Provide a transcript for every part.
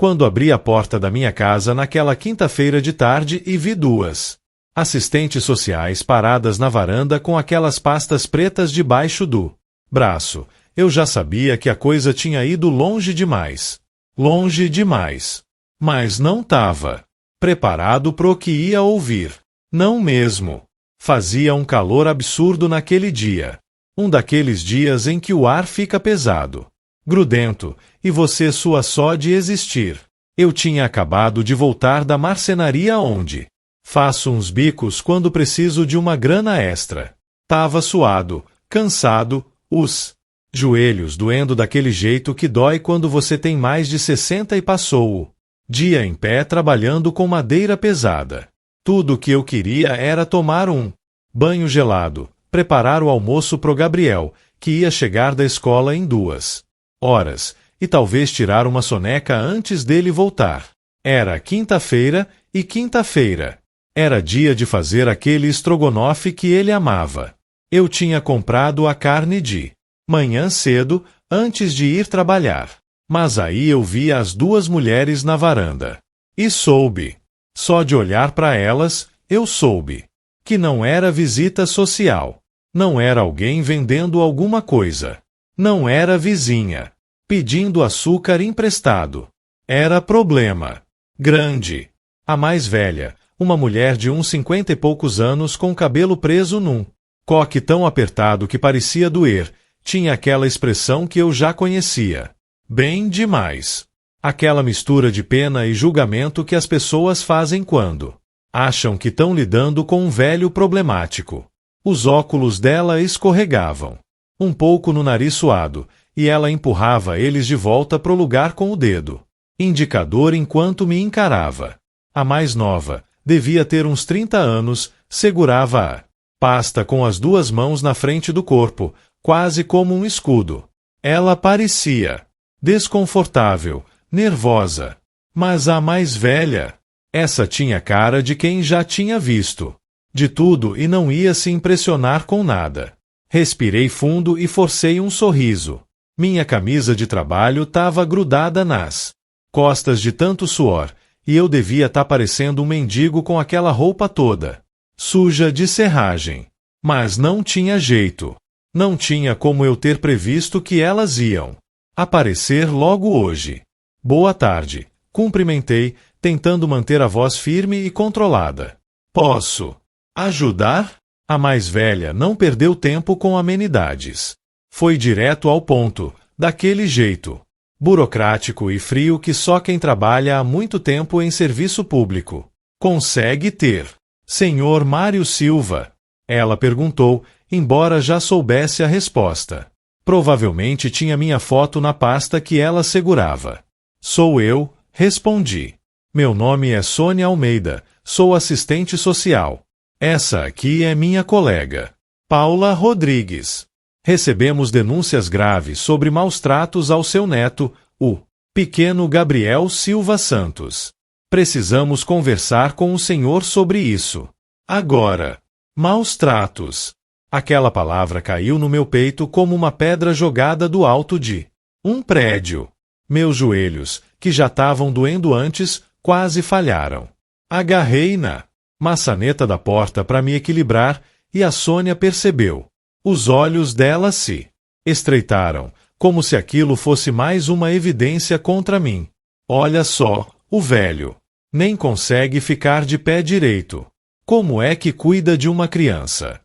quando abri a porta da minha casa naquela quinta-feira de tarde e vi duas assistentes sociais paradas na varanda com aquelas pastas pretas debaixo do braço. Eu já sabia que a coisa tinha ido longe demais. Longe demais. Mas não estava preparado pro que ia ouvir. Não mesmo. Fazia um calor absurdo naquele dia. Um daqueles dias em que o ar fica pesado, grudento, e você sua só de existir. Eu tinha acabado de voltar da marcenaria onde faço uns bicos quando preciso de uma grana extra. Tava suado, cansado, os joelhos doendo daquele jeito que dói quando você tem mais de 60 e passou o dia em pé trabalhando com madeira pesada. Tudo o que eu queria era tomar um banho gelado, preparar o almoço pro Gabriel, que ia chegar da escola em 2 horas, e talvez tirar uma soneca antes dele voltar. Era quinta-feira, e quinta-feira era dia de fazer aquele estrogonofe que ele amava. Eu tinha comprado a carne de manhã cedo, antes de ir trabalhar. Mas aí eu vi as duas mulheres na varanda. E soube. Só de olhar para elas, eu soube que não era visita social. Não era alguém vendendo alguma coisa. Não era vizinha pedindo açúcar emprestado. Era problema grande. A mais velha, uma mulher de uns 50 e poucos anos com cabelo preso num coque tão apertado que parecia doer, tinha aquela expressão que eu já conhecia. Bem demais. Aquela mistura de pena e julgamento que as pessoas fazem quando acham que estão lidando com um velho problemático. Os óculos dela escorregavam um pouco no nariz suado, e ela empurrava eles de volta pro lugar com o dedo indicador enquanto me encarava. A mais nova, devia ter uns 30 anos, segurava a pasta com as duas mãos na frente do corpo, quase como um escudo. Ela parecia desconfortável, nervosa. Mas a mais velha, essa tinha cara de quem já tinha visto de tudo e não ia se impressionar com nada. Respirei fundo e forcei um sorriso. Minha camisa de trabalho estava grudada nas costas de tanto suor, e eu devia estar parecendo um mendigo com aquela roupa toda suja de serragem. Mas não tinha jeito. Não tinha como eu ter previsto que elas iam aparecer logo hoje. Boa tarde. Cumprimentei, tentando manter a voz firme e controlada. Posso ajudar? A mais velha não perdeu tempo com amenidades. Foi direto ao ponto, daquele jeito burocrático e frio que só quem trabalha há muito tempo em serviço público consegue ter. Senhor Mário Silva? Ela perguntou, embora já soubesse a resposta. Provavelmente tinha minha foto na pasta que ela segurava. Sou eu, respondi. Meu nome é Sônia Almeida, sou assistente social. Essa aqui é minha colega, Paula Rodrigues. Recebemos denúncias graves sobre maus-tratos ao seu neto, o pequeno Gabriel Silva Santos. Precisamos conversar com o senhor sobre isso. Agora. Maus-tratos. Aquela palavra caiu no meu peito como uma pedra jogada do alto de um prédio. Meus joelhos, que já estavam doendo antes, quase falharam. Agarrei na maçaneta da porta para me equilibrar e a Sônia percebeu. Os olhos dela se estreitaram, como se aquilo fosse mais uma evidência contra mim. Olha só, o velho nem consegue ficar de pé direito. Como é que cuida de uma criança?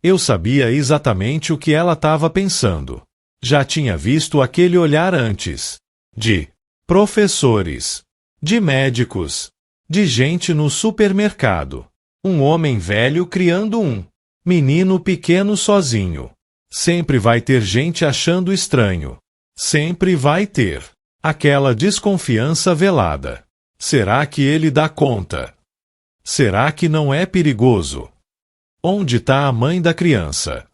Eu sabia exatamente o que ela estava pensando. Já tinha visto aquele olhar antes. De professores, de médicos, de gente no supermercado. Um homem velho criando um menino pequeno sozinho. Sempre vai ter gente achando estranho. Sempre vai ter aquela desconfiança velada. Será que ele dá conta? Será que não é perigoso? Onde está a mãe da criança?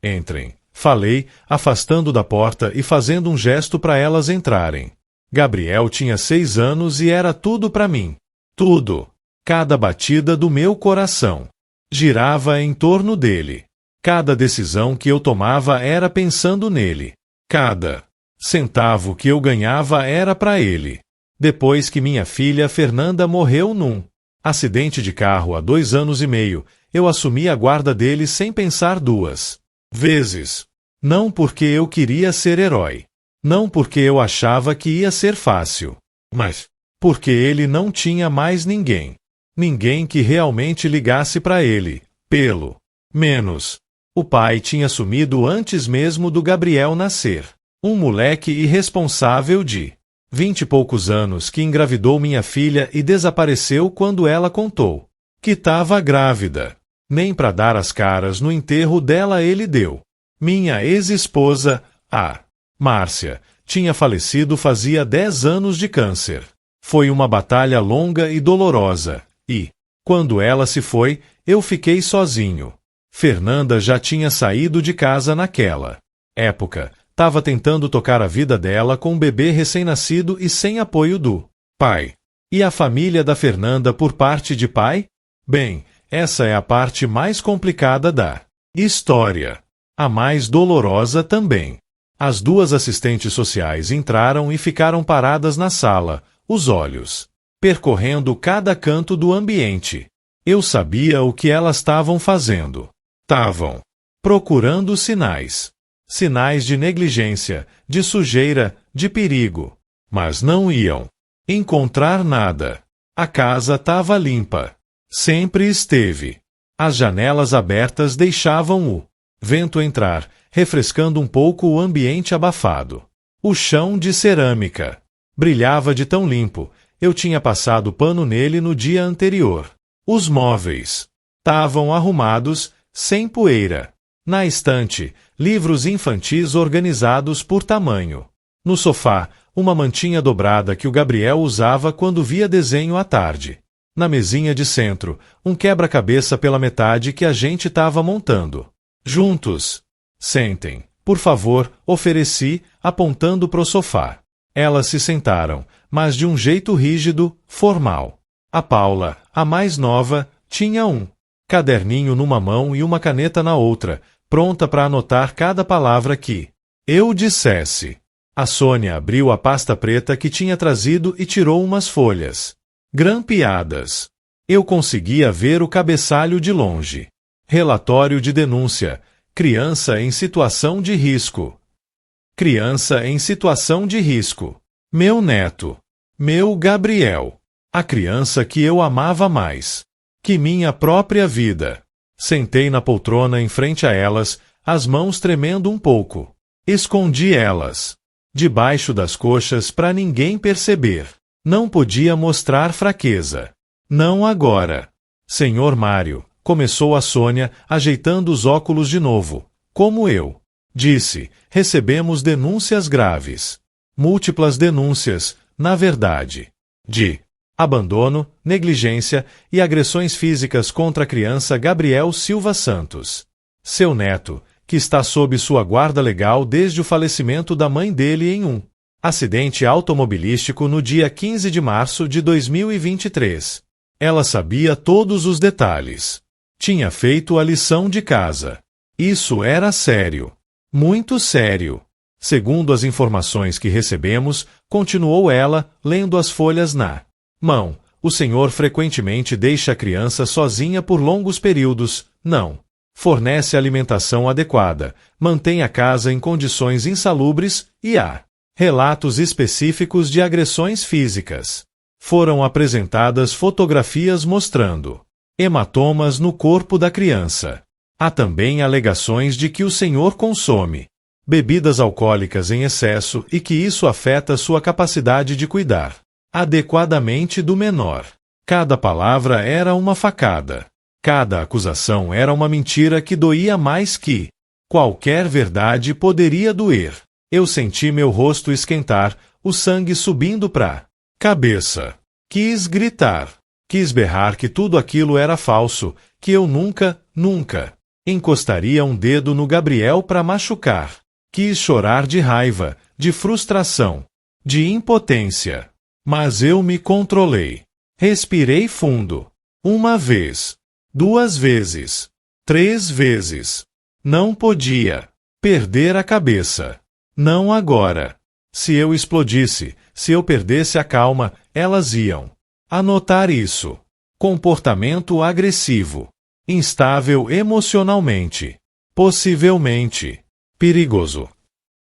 Entrem, falei, afastando da porta e fazendo um gesto para elas entrarem. Gabriel tinha 6 anos e era tudo para mim. Tudo. Cada batida do meu coração girava em torno dele. Cada decisão que eu tomava era pensando nele. Cada centavo que eu ganhava era para ele. Depois que minha filha Fernanda morreu num acidente de carro há 2 anos e meio, eu assumi a guarda dele sem pensar 2 vezes. Não porque eu queria ser herói. Não porque eu achava que ia ser fácil. Mas porque ele não tinha mais ninguém. Ninguém que realmente ligasse para ele. Pelo menos, o pai tinha sumido antes mesmo do Gabriel nascer. Um moleque irresponsável de 20 e poucos anos que engravidou minha filha e desapareceu quando ela contou que estava grávida. Nem para dar as caras no enterro dela ele deu. Minha ex-esposa, a Márcia, tinha falecido fazia 10 anos de câncer. Foi uma batalha longa e dolorosa, e, quando ela se foi, eu fiquei sozinho. Fernanda já tinha saído de casa naquela época. Estava tentando tocar a vida dela com um bebê recém-nascido e sem apoio do pai. E a família da Fernanda por parte de pai? Bem, essa é a parte mais complicada da história. A mais dolorosa também. As 2 assistentes sociais entraram e ficaram paradas na sala, os olhos percorrendo cada canto do ambiente. Eu sabia o que elas estavam fazendo. Estavam procurando sinais. Sinais de negligência, de sujeira, de perigo. Mas não iam encontrar nada. A casa estava limpa. Sempre esteve. As janelas abertas deixavam o vento entrar, refrescando um pouco o ambiente abafado. O chão de cerâmica brilhava de tão limpo. Eu tinha passado pano nele no dia anterior. Os móveis estavam arrumados, sem poeira. Na estante, livros infantis organizados por tamanho. No sofá, uma mantinha dobrada que o Gabriel usava quando via desenho à tarde. Na mesinha de centro, um quebra-cabeça pela metade que a gente estava montando. Juntos. Sentem, por favor, ofereci, apontando pro sofá. Elas se sentaram, mas de um jeito rígido, formal. A Paula, a mais nova, tinha um caderninho numa mão e uma caneta na outra, pronta para anotar cada palavra que eu dissesse. A Sônia abriu a pasta preta que tinha trazido e tirou umas folhas grampeadas. Eu conseguia ver o cabeçalho de longe. Relatório de denúncia. Criança em situação de risco. Criança em situação de risco. Meu neto. Meu Gabriel. A criança que eu amava mais que minha própria vida. Sentei na poltrona em frente a elas, as mãos tremendo um pouco. Escondi elas debaixo das coxas para ninguém perceber. Não podia mostrar fraqueza. Não agora. Senhor Mário, começou a Sônia, ajeitando os óculos de novo. Como eu disse, recebemos denúncias graves. Múltiplas denúncias, na verdade. De abandono, negligência e agressões físicas contra a criança Gabriel Silva Santos. Seu neto, que está sob sua guarda legal desde o falecimento da mãe dele em um acidente automobilístico no dia 15 de março de 2023. Ela sabia todos os detalhes. Tinha feito a lição de casa. Isso era sério. Muito sério. Segundo as informações que recebemos, continuou ela, lendo as folhas na mão. O senhor frequentemente deixa a criança sozinha por longos períodos, não fornece alimentação adequada, mantém a casa em condições insalubres e há relatos específicos de agressões físicas. Foram apresentadas fotografias mostrando hematomas no corpo da criança. Há também alegações de que o senhor consome bebidas alcoólicas em excesso e que isso afeta sua capacidade de cuidar adequadamente do menor. Cada palavra era uma facada. Cada acusação era uma mentira que doía mais que qualquer verdade poderia doer. Eu senti meu rosto esquentar, o sangue subindo pra cabeça. Quis gritar. Quis berrar que tudo aquilo era falso, que eu nunca encostaria um dedo no Gabriel para machucar. Quis chorar de raiva, de frustração, de impotência. Mas eu me controlei. Respirei fundo. 1 vez. 2 vezes. 3 vezes. Não podia perder a cabeça. Não agora. Se eu explodisse, se eu perdesse a calma, elas iam anotar isso. Comportamento agressivo. Instável emocionalmente. Possivelmente perigoso.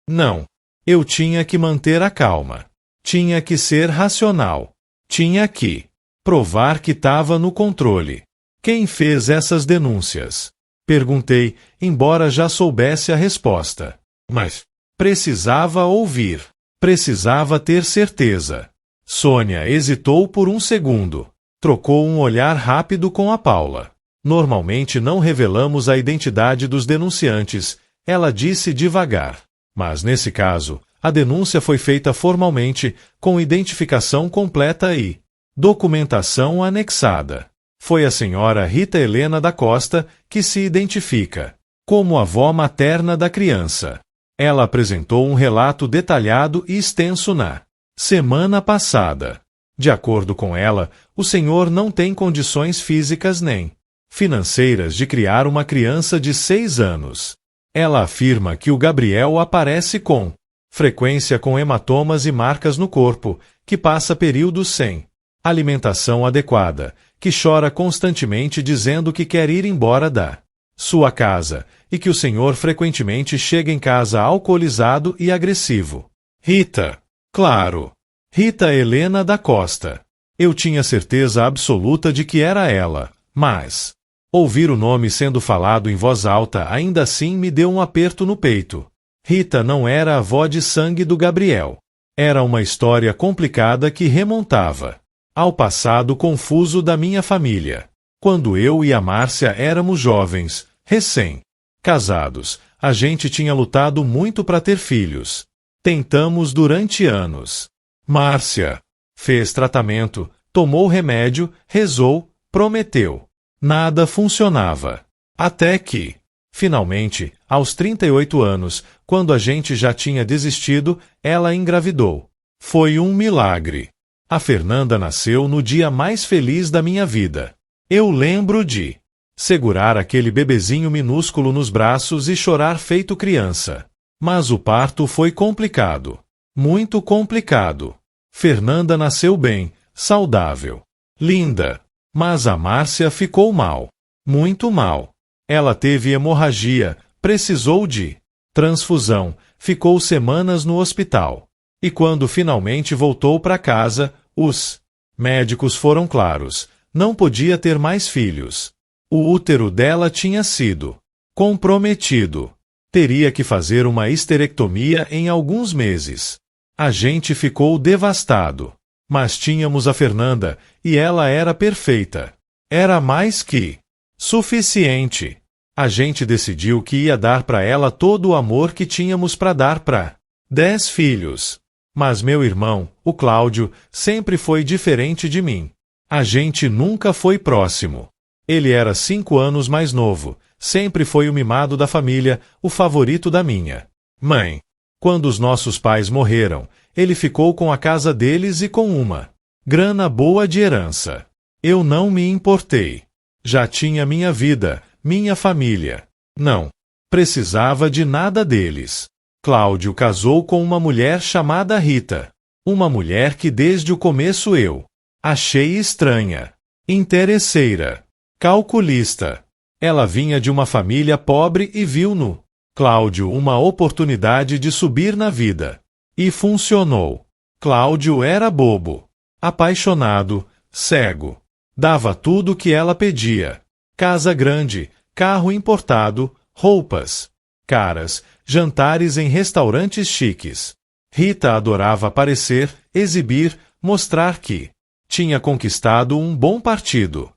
Não. Eu tinha que manter a calma. Tinha que ser racional. Tinha que provar que estava no controle. Quem fez essas denúncias? Perguntei, embora já soubesse a resposta. Mas precisava ouvir. Precisava ter certeza. Sônia hesitou por um segundo. Trocou um olhar rápido com a Paula. Normalmente não revelamos a identidade dos denunciantes, ela disse devagar. Mas nesse caso, a denúncia foi feita formalmente, com identificação completa e documentação anexada. Foi a senhora Rita Helena da Costa que se identifica como avó materna da criança. Ela apresentou um relato detalhado e extenso na semana passada. De acordo com ela, o senhor não tem condições físicas nem financeiras de criar uma criança de 6 anos. Ela afirma que o Gabriel aparece com frequência com hematomas e marcas no corpo, que passa períodos sem alimentação adequada, que chora constantemente dizendo que quer ir embora da sua casa, e que o senhor frequentemente chega em casa alcoolizado e agressivo. Rita. Claro. Rita Helena da Costa. Eu tinha certeza absoluta de que era ela, mas ouvir o nome sendo falado em voz alta ainda assim me deu um aperto no peito. Rita não era a avó de sangue do Gabriel. Era uma história complicada que remontava ao passado confuso da minha família. Quando eu e a Márcia éramos jovens, recém-casados, a gente tinha lutado muito para ter filhos. Tentamos durante anos. Márcia fez tratamento, tomou remédio, rezou, prometeu. Nada funcionava. Até que, finalmente, aos 38 anos, quando a gente já tinha desistido, ela engravidou. Foi um milagre. A Fernanda nasceu no dia mais feliz da minha vida. Eu lembro de segurar aquele bebezinho minúsculo nos braços e chorar feito criança. Mas o parto foi complicado. Muito complicado. Fernanda nasceu bem, saudável, linda. Mas a Márcia ficou mal. Muito mal. Ela teve hemorragia, precisou de transfusão, ficou semanas no hospital. E quando finalmente voltou para casa, os médicos foram claros. Não podia ter mais filhos. O útero dela tinha sido comprometido. Teria que fazer uma histerectomia em alguns meses. A gente ficou devastado. Mas tínhamos a Fernanda, e ela era perfeita. Era mais que suficiente. A gente decidiu que ia dar para ela todo o amor que tínhamos para dar para 10 filhos. Mas meu irmão, o Cláudio, sempre foi diferente de mim. A gente nunca foi próximo. Ele era 5 anos mais novo, sempre foi o mimado da família, o favorito da minha mãe. Quando os nossos pais morreram, ele ficou com a casa deles e com uma grana boa de herança. Eu não me importei. Já tinha minha vida, minha família. Não precisava de nada deles. Cláudio casou com uma mulher chamada Rita. Uma mulher que desde o começo eu achei estranha, interesseira, calculista. Ela vinha de uma família pobre e viu no Cláudio uma oportunidade de subir na vida. E funcionou. Cláudio era bobo, apaixonado, cego. Dava tudo o que ela pedia. Casa grande, carro importado, roupas caras, jantares em restaurantes chiques. Rita adorava aparecer, exibir, mostrar que tinha conquistado um bom partido.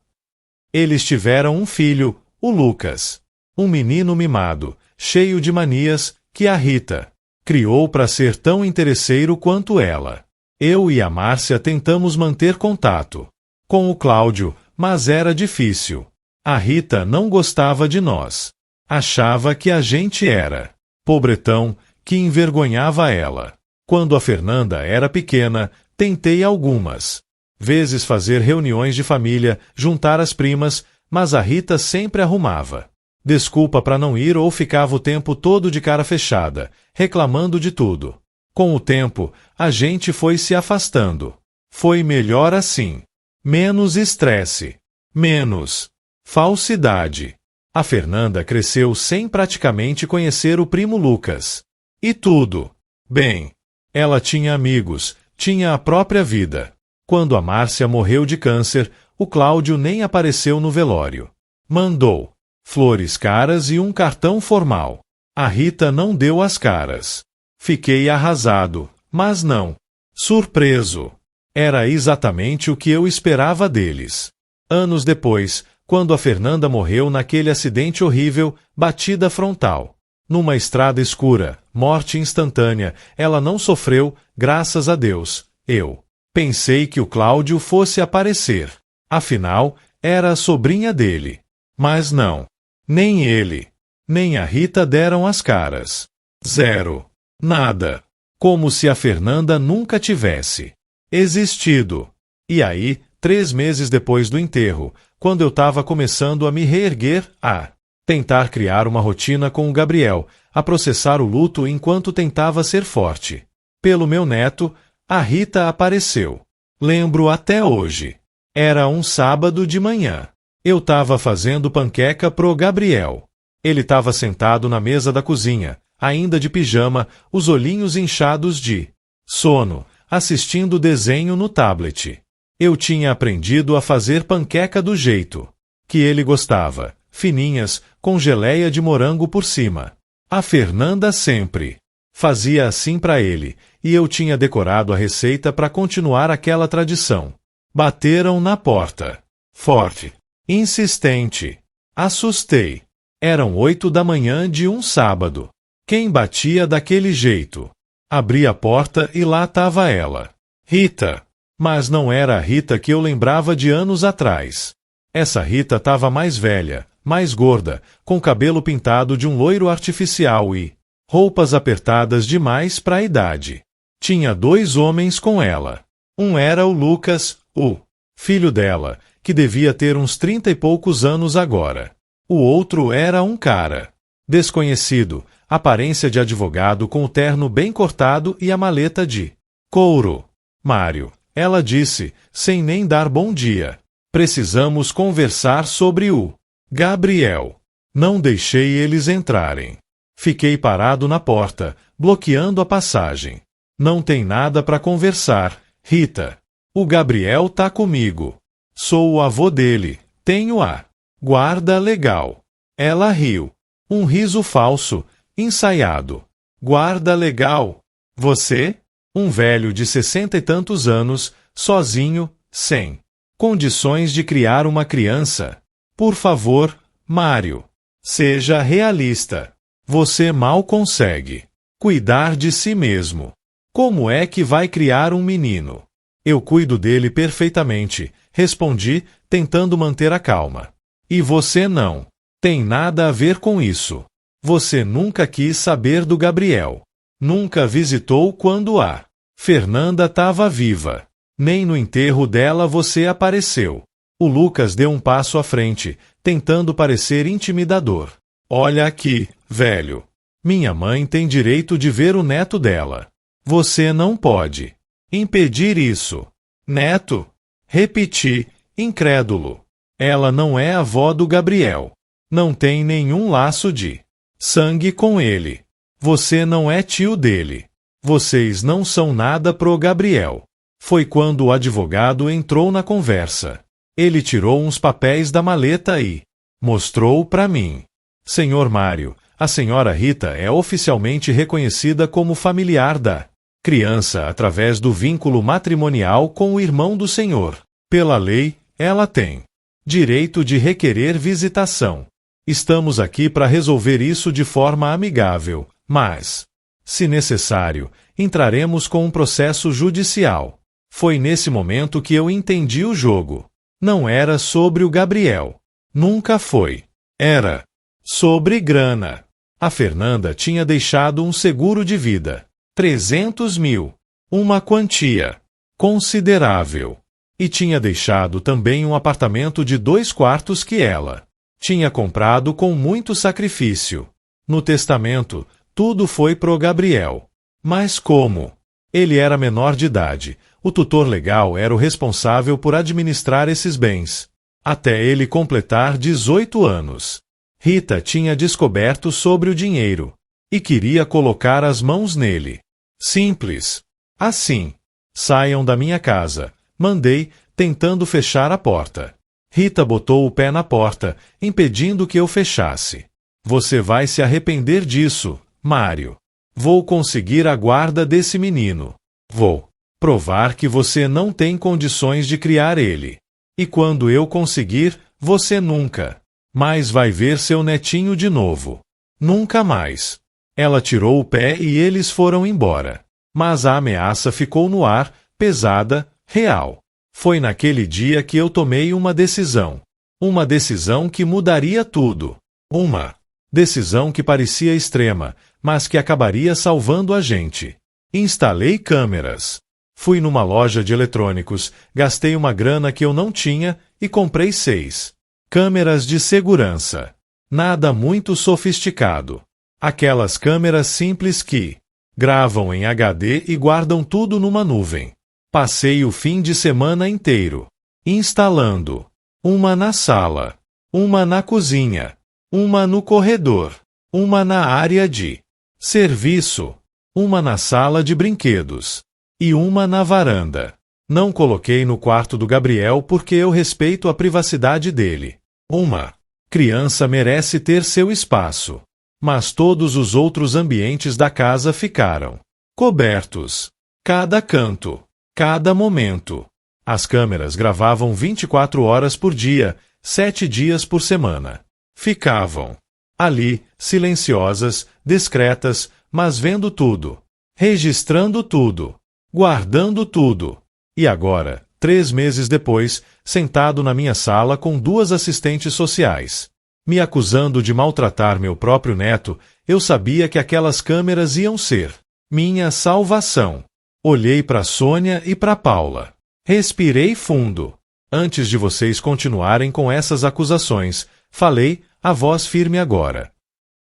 Eles tiveram um filho, o Lucas. Um menino mimado, cheio de manias, que a Rita criou para ser tão interesseiro quanto ela. Eu e a Márcia tentamos manter contato com o Cláudio, mas era difícil. A Rita não gostava de nós. Achava que a gente era pobretão, que envergonhava ela. Quando a Fernanda era pequena, tentei algumas vezes fazer reuniões de família, juntar as primas, mas a Rita sempre arrumava desculpa para não ir ou ficava o tempo todo de cara fechada, reclamando de tudo. Com o tempo, a gente foi se afastando. Foi melhor assim. Menos estresse. Menos falsidade. A Fernanda cresceu sem praticamente conhecer o primo Lucas. E tudo bem. Ela tinha amigos, tinha a própria vida. Quando a Márcia morreu de câncer, o Cláudio nem apareceu no velório. Mandou flores caras e um cartão formal. A Rita não deu as caras. Fiquei arrasado, mas não surpreso. Era exatamente o que eu esperava deles. Anos depois, quando a Fernanda morreu naquele acidente horrível, batida frontal. Numa estrada escura, morte instantânea, ela não sofreu, graças a Deus. Eu pensei que o Cláudio fosse aparecer. Afinal, era a sobrinha dele. Mas não. Nem ele, nem a Rita deram as caras. Zero. Nada. Como se a Fernanda nunca tivesse existido. E aí, 3 meses depois do enterro, quando eu estava começando a me reerguer, a tentar criar uma rotina com o Gabriel, a processar o luto enquanto tentava ser forte. Pelo meu neto, a Rita apareceu. Lembro até hoje. Era um sábado de manhã. Eu estava fazendo panqueca pro Gabriel. Ele estava sentado na mesa da cozinha, ainda de pijama, os olhinhos inchados de sono, assistindo desenho no tablet. Eu tinha aprendido a fazer panqueca do jeito que ele gostava, fininhas, com geleia de morango por cima. A Fernanda sempre fazia assim para ele, e eu tinha decorado a receita para continuar aquela tradição. Bateram na porta. Forte. Insistente. Assustei. Eram 8 da manhã de um sábado. Quem batia daquele jeito? Abri a porta e lá estava ela. Rita. Mas não era a Rita que eu lembrava de anos atrás. Essa Rita estava mais velha, mais gorda, com cabelo pintado de um loiro artificial e roupas apertadas demais para a idade. Tinha 2 homens com ela. Um era o Lucas, o filho dela, que devia ter uns 30 e poucos anos agora. O outro era um cara desconhecido, aparência de advogado com o terno bem cortado e a maleta de couro. Mário, ela disse, sem nem dar bom dia. Precisamos conversar sobre o Gabriel. Não deixei eles entrarem. Fiquei parado na porta, bloqueando a passagem. Não tem nada para conversar, Rita. O Gabriel tá comigo. Sou o avô dele. Tenho a guarda legal. Ela riu. Um riso falso, ensaiado. Guarda legal. Você? Um velho de 60 e tantos anos, sozinho, sem condições de criar uma criança. Por favor, Mário. Seja realista. Você mal consegue cuidar de si mesmo. Como é que vai criar um menino? Eu cuido dele perfeitamente, respondi, tentando manter a calma. E você não tem nada a ver com isso. Você nunca quis saber do Gabriel. Nunca visitou quando a Fernanda estava viva. Nem no enterro dela você apareceu. O Lucas deu um passo à frente, tentando parecer intimidador. Olha aqui, velho. Minha mãe tem direito de ver o neto dela. Você não pode impedir isso. Neto? Repeti, incrédulo. Ela não é avó do Gabriel. Não tem nenhum laço de sangue com ele. Você não é tio dele. Vocês não são nada pro Gabriel. Foi quando o advogado entrou na conversa. Ele tirou uns papéis da maleta e mostrou para mim. Senhor Mário, a senhora Rita é oficialmente reconhecida como familiar da criança através do vínculo matrimonial com o irmão do senhor. Pela lei, ela tem direito de requerer visitação. Estamos aqui para resolver isso de forma amigável, mas, se necessário, entraremos com um processo judicial. Foi nesse momento que eu entendi o jogo. Não era sobre o Gabriel. Nunca foi. Era sobre grana. A Fernanda tinha deixado um seguro de vida. 300 mil. Uma quantia considerável. E tinha deixado também um apartamento de 2 quartos que ela tinha comprado com muito sacrifício. No testamento, tudo foi pro Gabriel. Mas como? Ele era menor de idade. O tutor legal era o responsável por administrar esses bens, até ele completar 18 anos. Rita tinha descoberto sobre o dinheiro e queria colocar as mãos nele. Simples. Assim. Saiam da minha casa, mandei, tentando fechar a porta. Rita botou o pé na porta, impedindo que eu fechasse. Você vai se arrepender disso, Mário. Vou conseguir a guarda desse menino. Vou provar que você não tem condições de criar ele. E quando eu conseguir, você nunca mais vai ver seu netinho de novo. Nunca mais. Ela tirou o pé e eles foram embora. Mas a ameaça ficou no ar, pesada, real. Foi naquele dia que eu tomei uma decisão. Uma decisão que mudaria tudo. Uma decisão que parecia extrema, mas que acabaria salvando a gente. Instalei câmeras. Fui numa loja de eletrônicos, gastei uma grana que eu não tinha e comprei 6 câmeras de segurança. Nada muito sofisticado. Aquelas câmeras simples que gravam em HD e guardam tudo numa nuvem. Passei o fim de semana inteiro instalando. Uma na sala, uma na cozinha, uma no corredor, uma na área de serviço, uma na sala de brinquedos e uma na varanda. Não coloquei no quarto do Gabriel porque eu respeito a privacidade dele. Uma criança merece ter seu espaço. Mas todos os outros ambientes da casa ficaram cobertos. Cada canto, cada momento. As câmeras gravavam 24 horas por dia, 7 dias por semana. Ficavam ali, silenciosas, discretas, mas vendo tudo, registrando tudo, guardando tudo. E agora, 3 meses depois, sentado na minha sala com 2 assistentes sociais, me acusando de maltratar meu próprio neto, eu sabia que aquelas câmeras iam ser minha salvação. Olhei para Sônia e para Paula. Respirei fundo. Antes de vocês continuarem com essas acusações, falei, a voz firme agora.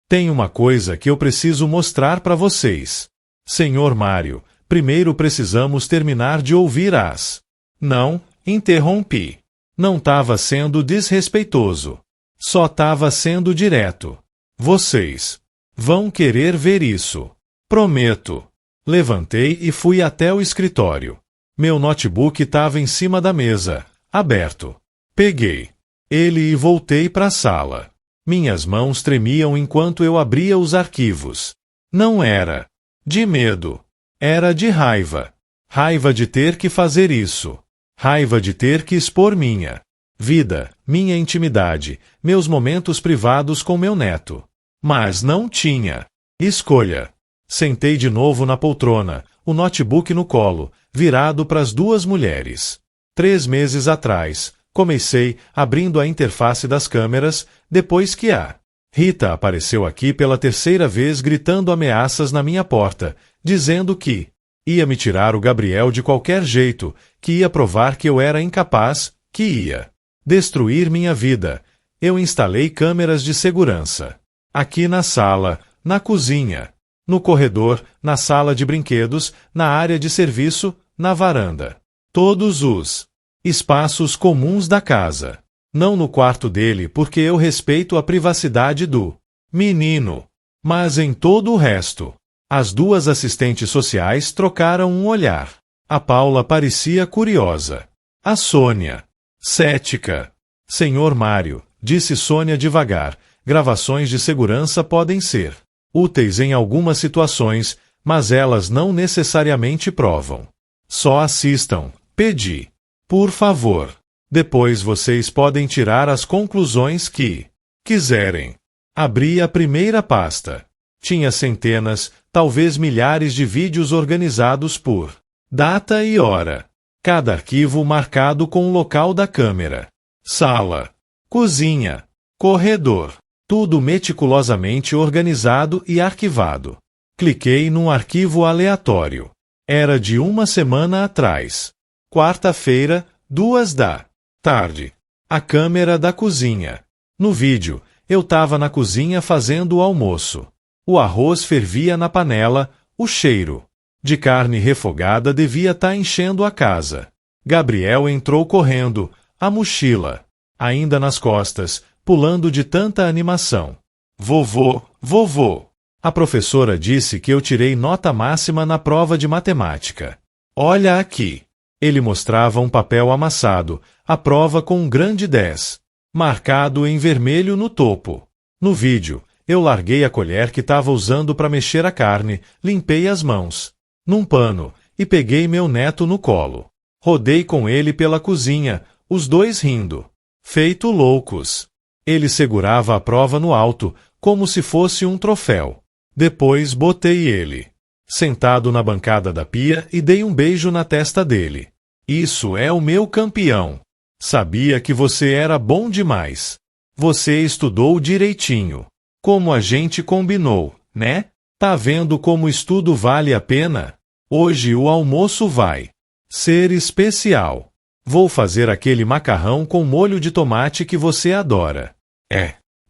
Tem uma coisa que eu preciso mostrar para vocês. Senhor Mário, primeiro precisamos terminar de ouvir as... Não, interrompi. Não estava sendo desrespeitoso. Só estava sendo direto. Vocês vão querer ver isso. Prometo. Levantei e fui até o escritório. Meu notebook estava em cima da mesa, aberto. Peguei ele e voltei para a sala. Minhas mãos tremiam enquanto eu abria os arquivos. Não era de medo. Era de raiva. Raiva de ter que fazer isso. Raiva de ter que expor minha vida, minha intimidade, meus momentos privados com meu neto. Mas não tinha escolha. Sentei de novo na poltrona, o notebook no colo, virado para as 2 mulheres. 3 meses atrás, comecei abrindo a interface das câmeras, depois que a Rita apareceu aqui pela 3ª vez gritando ameaças na minha porta, dizendo que ia me tirar o Gabriel de qualquer jeito, que ia provar que eu era incapaz, que ia destruir minha vida. Eu instalei câmeras de segurança. Aqui na sala, na cozinha, no corredor, na sala de brinquedos, na área de serviço, na varanda. Todos os espaços comuns da casa. Não no quarto dele porque eu respeito a privacidade do menino. Mas em todo o resto. As 2 assistentes sociais trocaram um olhar. A Paula parecia curiosa. A Sônia, cética. Senhor Mário, disse Sônia devagar, gravações de segurança podem ser úteis em algumas situações, mas elas não necessariamente provam. Só assistam, pedi. Por favor. Depois vocês podem tirar as conclusões que quiserem. Abri a primeira pasta. Tinha centenas, talvez milhares de vídeos organizados por data e hora. Cada arquivo marcado com o local da câmera. Sala, cozinha, corredor. Tudo meticulosamente organizado e arquivado. Cliquei num arquivo aleatório. Era de 1 semana atrás. Quarta-feira, 2 da tarde. A câmera da cozinha. No vídeo, eu estava na cozinha fazendo o almoço. O arroz fervia na panela, o cheiro de carne refogada devia estar enchendo a casa. Gabriel entrou correndo, a mochila ainda nas costas, pulando de tanta animação. Vovô, vovô! A professora disse que eu tirei nota máxima na prova de matemática. Olha aqui! Ele mostrava um papel amassado, a prova com um grande 10, marcado em vermelho no topo. No vídeo, eu larguei a colher que estava usando para mexer a carne, limpei as mãos num pano e peguei meu neto no colo. Rodei com ele pela cozinha, os dois rindo. Feito loucos. Ele segurava a prova no alto, como se fosse um troféu. Depois botei ele sentado na bancada da pia e dei um beijo na testa dele. Isso é o meu campeão. Sabia que você era bom demais. Você estudou direitinho. Como a gente combinou, né? Tá vendo como o estudo vale a pena? Hoje o almoço vai ser especial. Vou fazer aquele macarrão com molho de tomate que você adora.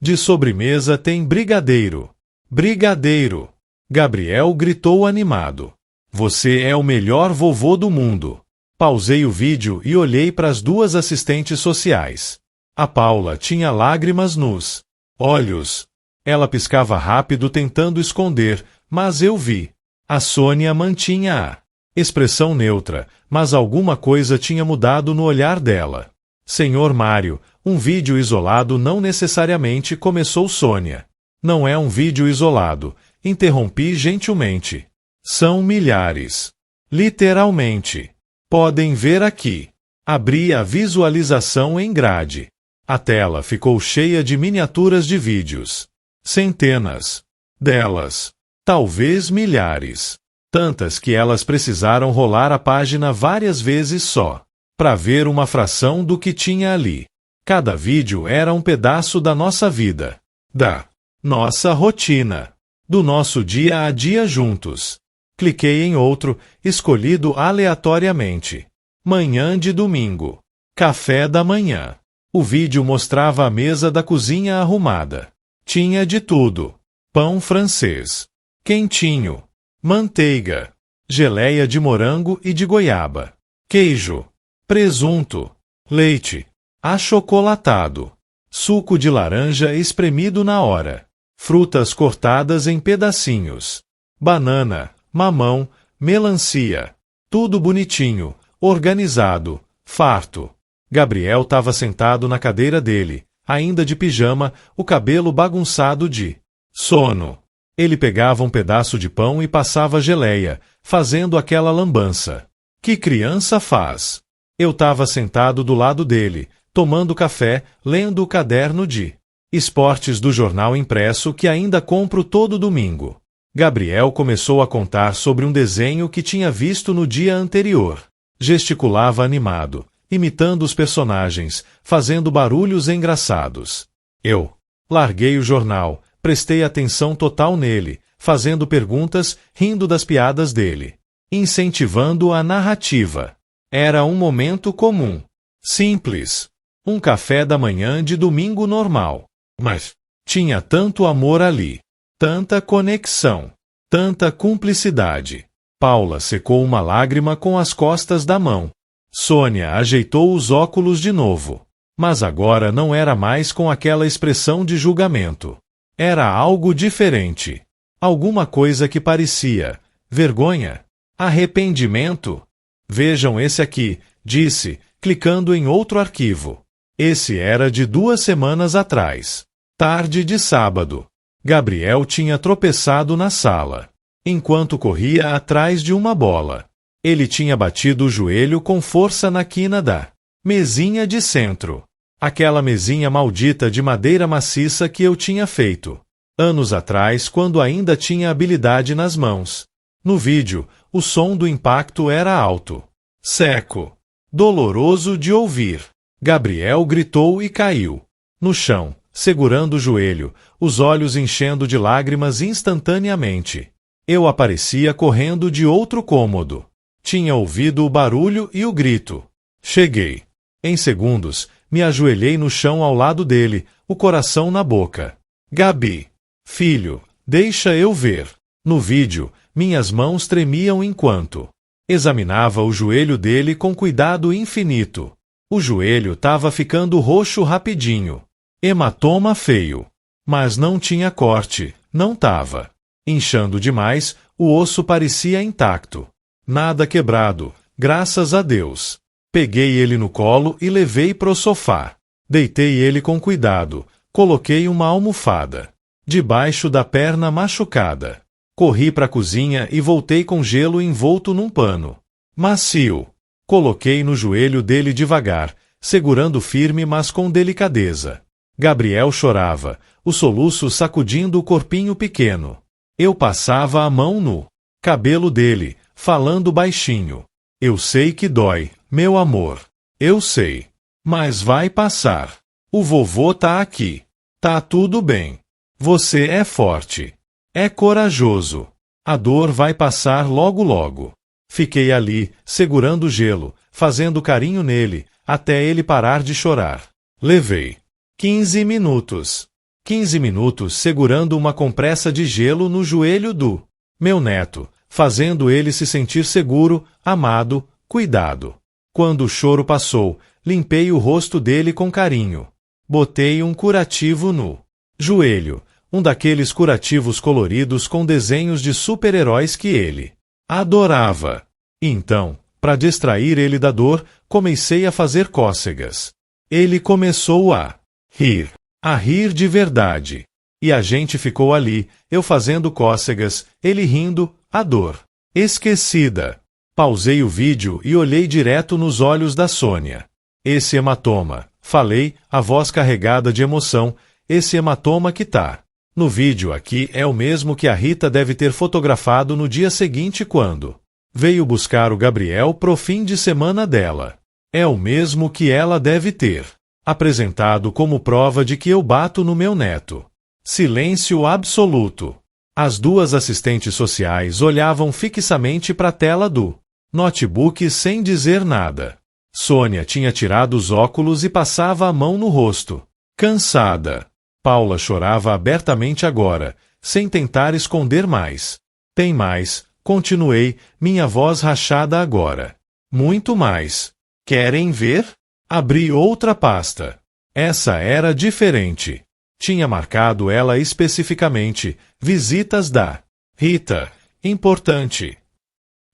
De sobremesa tem brigadeiro. Brigadeiro! Gabriel gritou animado. Você é o melhor vovô do mundo. Pausei o vídeo e olhei para as duas assistentes sociais. A Paula tinha lágrimas nos olhos. Ela piscava rápido tentando esconder, mas eu vi. A Sônia mantinha a expressão neutra, mas alguma coisa tinha mudado no olhar dela. Senhor Mário, um vídeo isolado não necessariamente começou Sônia. Não é um vídeo isolado, interrompi gentilmente. São milhares. Literalmente. Podem ver aqui. Abri a visualização em grade. A tela ficou cheia de miniaturas de vídeos. Centenas delas. Talvez milhares. Tantas que elas precisaram rolar a página várias vezes só para ver uma fração do que tinha ali. Cada vídeo era um pedaço da nossa vida, da nossa rotina, do nosso dia a dia juntos. Cliquei em outro, escolhido aleatoriamente. Manhã de domingo. Café da manhã. O vídeo mostrava a mesa da cozinha arrumada. Tinha de tudo. Pão francês. Quentinho. Manteiga. Geleia de morango e de goiaba. Queijo. Presunto. Leite. Achocolatado. Suco de laranja espremido na hora. Frutas cortadas em pedacinhos. Banana, mamão, melancia. Tudo bonitinho, organizado, farto. Gabriel estava sentado na cadeira dele, ainda de pijama, o cabelo bagunçado de sono. Ele pegava um pedaço de pão e passava geleia, fazendo aquela lambança. Que criança faz? Eu estava sentado do lado dele, tomando café, lendo o caderno de esportes do jornal impresso que ainda compro todo domingo. Gabriel começou a contar sobre um desenho que tinha visto no dia anterior. Gesticulava animado, imitando os personagens, fazendo barulhos engraçados. Eu larguei o jornal, prestei atenção total nele, fazendo perguntas, rindo das piadas dele, incentivando a narrativa. Era um momento comum, simples, um café da manhã de domingo normal. Mas tinha tanto amor ali, tanta conexão, tanta cumplicidade. Paula secou uma lágrima com as costas da mão. Sônia ajeitou os óculos de novo. Mas agora não era mais com aquela expressão de julgamento. Era algo diferente. Alguma coisa que parecia vergonha, arrependimento. Vejam esse aqui, disse, clicando em outro arquivo. Esse era de 2 semanas atrás. Tarde de sábado. Gabriel tinha tropeçado na sala, enquanto corria atrás de uma bola. Ele tinha batido o joelho com força na quina da mesinha de centro. Aquela mesinha maldita de madeira maciça que eu tinha feito anos atrás, quando ainda tinha habilidade nas mãos. No vídeo, o som do impacto era alto, seco, doloroso de ouvir. Gabriel gritou e caiu no chão, segurando o joelho, os olhos enchendo de lágrimas instantaneamente. Eu aparecia correndo de outro cômodo. Tinha ouvido o barulho e o grito. Cheguei. Em segundos, me ajoelhei no chão ao lado dele, o coração na boca. Gabi. Filho, deixa eu ver. No vídeo, minhas mãos tremiam enquanto examinava o joelho dele com cuidado infinito. O joelho estava ficando roxo rapidinho. Hematoma feio. Mas não tinha corte, não tava. Inchando demais, o osso parecia intacto. Nada quebrado, graças a Deus. Peguei ele no colo e levei pro sofá. Deitei ele com cuidado, coloquei uma almofada debaixo da perna machucada. Corri para a cozinha e voltei com gelo envolto num pano macio. Coloquei no joelho dele devagar, segurando firme mas com delicadeza. Gabriel chorava, o soluço sacudindo o corpinho pequeno. Eu passava a mão no cabelo dele, falando baixinho. Eu sei que dói, meu amor. Eu sei. Mas vai passar. O vovô tá aqui. Tá tudo bem. Você é forte. É corajoso. A dor vai passar logo logo. Fiquei ali, segurando o gelo, fazendo carinho nele, até ele parar de chorar. Levei 15 minutos. 15 minutos segurando uma compressa de gelo no joelho do meu neto, fazendo ele se sentir seguro, amado, cuidado. Quando o choro passou, limpei o rosto dele com carinho. Botei um curativo no joelho, um daqueles curativos coloridos com desenhos de super-heróis que ele adorava. Então, para distrair ele da dor, comecei a fazer cócegas. Ele começou a rir de verdade. E a gente ficou ali, eu fazendo cócegas, ele rindo, a dor esquecida. Pausei o vídeo e olhei direto nos olhos da Sônia. Esse hematoma, falei, a voz carregada de emoção, esse hematoma que tá no vídeo aqui é o mesmo que a Rita deve ter fotografado no dia seguinte quando veio buscar o Gabriel pro fim de semana dela. É o mesmo que ela deve ter apresentado como prova de que eu bato no meu neto. Silêncio absoluto. As duas assistentes sociais olhavam fixamente para a tela do notebook sem dizer nada. Sônia tinha tirado os óculos e passava a mão no rosto. Cansada. Paula chorava abertamente agora, sem tentar esconder mais. Tem mais, continuei, minha voz rachada agora. Muito mais. Querem ver? Abri outra pasta. Essa era diferente. Tinha marcado ela especificamente, visitas da Rita, importante.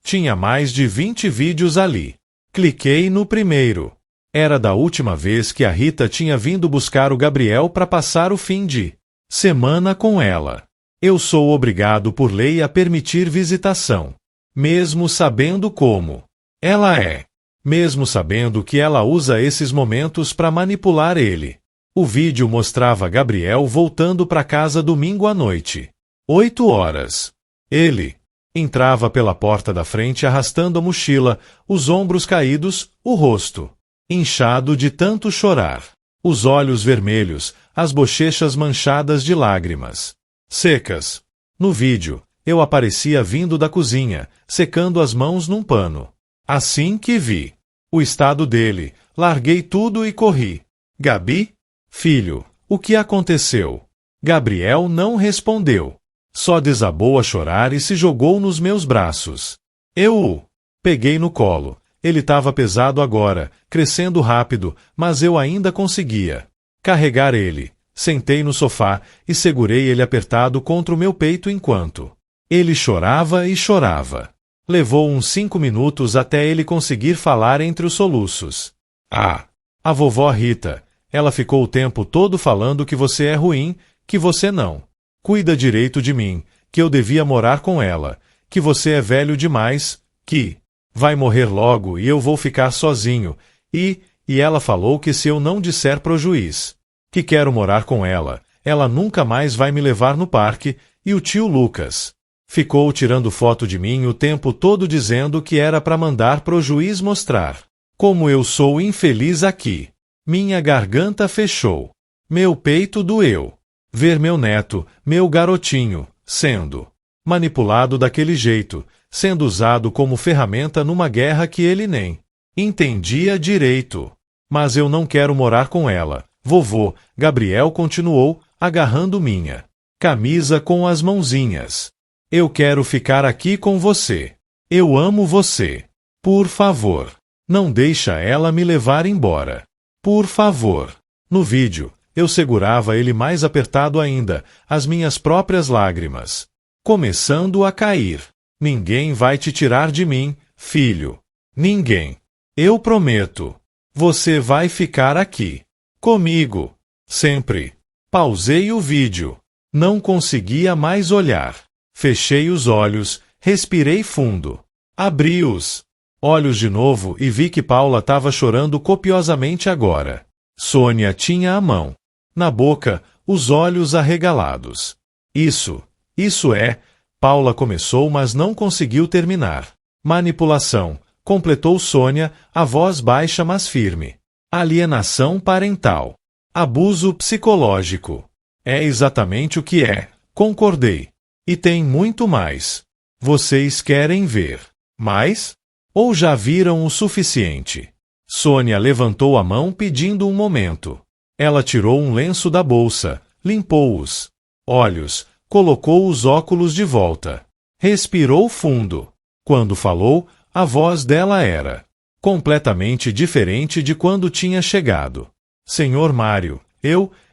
Tinha mais de 20 vídeos ali. Cliquei no primeiro. Era da última vez que a Rita tinha vindo buscar o Gabriel para passar o fim de semana com ela. Eu sou obrigado por lei a permitir visitação. Mesmo sabendo como ela é. Mesmo sabendo que ela usa esses momentos para manipular ele. O vídeo mostrava Gabriel voltando para casa domingo à noite. 8 horas. Ele entrava pela porta da frente arrastando a mochila, os ombros caídos, o rosto inchado de tanto chorar. Os olhos vermelhos, as bochechas manchadas de lágrimas secas. No vídeo, eu aparecia vindo da cozinha, secando as mãos num pano. Assim que vi o estado dele, larguei tudo e corri. Gabi? Filho, o que aconteceu? Gabriel não respondeu. Só desabou a chorar e se jogou nos meus braços. Eu o peguei no colo. Ele estava pesado agora, crescendo rápido, mas eu ainda conseguia carregar ele. Sentei no sofá e segurei ele apertado contra o meu peito enquanto ele chorava e chorava. Levou uns 5 minutos até ele conseguir falar entre os soluços. Ah, a vovó Rita. Ela ficou o tempo todo falando que você é ruim, que você não cuida direito de mim, que eu devia morar com ela, que você é velho demais, que vai morrer logo e eu vou ficar sozinho, e ela falou que se eu não disser pro juiz que quero morar com ela, ela nunca mais vai me levar no parque, e o tio Lucas ficou tirando foto de mim o tempo todo dizendo que era para mandar pro juiz mostrar como eu sou infeliz aqui. Minha garganta fechou. Meu peito doeu. Ver meu neto, meu garotinho, sendo manipulado daquele jeito, sendo usado como ferramenta numa guerra que ele nem entendia direito. Mas eu não quero morar com ela. Vovô, Gabriel continuou, agarrando minha camisa com as mãozinhas. Eu quero ficar aqui com você. Eu amo você. Por favor, não deixa ela me levar embora. Por favor. No vídeo, eu segurava ele mais apertado ainda, as minhas próprias lágrimas começando a cair. Ninguém vai te tirar de mim, filho. Ninguém. Eu prometo. Você vai ficar aqui. Comigo. Sempre. Pausei o vídeo. Não conseguia mais olhar. Fechei os olhos, respirei fundo. Abri os olhos de novo e vi que Paula estava chorando copiosamente agora. Sônia tinha a mão na boca, os olhos arregalados. Isso é, Paula começou, mas não conseguiu terminar. Manipulação, completou Sônia, a voz baixa mas firme. Alienação parental. Abuso psicológico. É exatamente o que é, concordei. E tem muito mais. Vocês querem ver mais? Ou já viram o suficiente? Sônia levantou a mão pedindo um momento. Ela tirou um lenço da bolsa, limpou os olhos, colocou os óculos de volta. Respirou fundo. Quando falou, a voz dela era completamente diferente de quando tinha chegado. Senhor Mário,